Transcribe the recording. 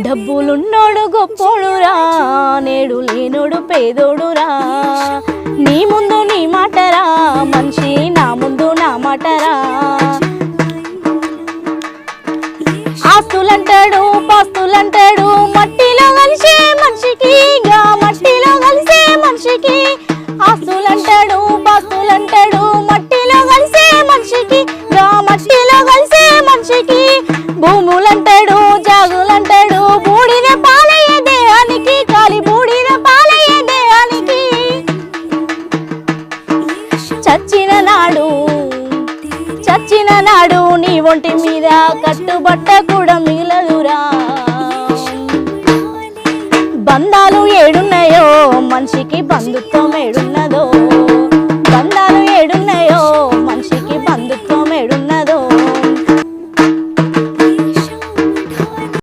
డబ్బులున్నోడు గొప్పోడురా, నేడు లేనోడు పేదోడురా. నీ ముందు నీ మాటరా మనిషి, నా ముందు నా మాటరా. ఆస్తులంటాడు పాస్తులంటాడు, మట్టిలో కలిసే మనిషికి, మట్టిలో కలిసే మనిషికి. ఆస్తులంటాడు పాస్తులంటాడు, మట్టిలో కలిసే మనిషికి, మట్టిలో కలిసే మనిషికి. భూములంటాడు జాగులంటాడు, బూడిద పాలయ్యే దేహానికి, కాలి బూడిద పాలయ్యే దేహానికి. చచ్చిన నాడు నీ ఒంటి మీద కట్టుబట్ట కూడా మిగలదురా. బంధాలు ఏడున్నాయో మనిషికి బంధుత్వం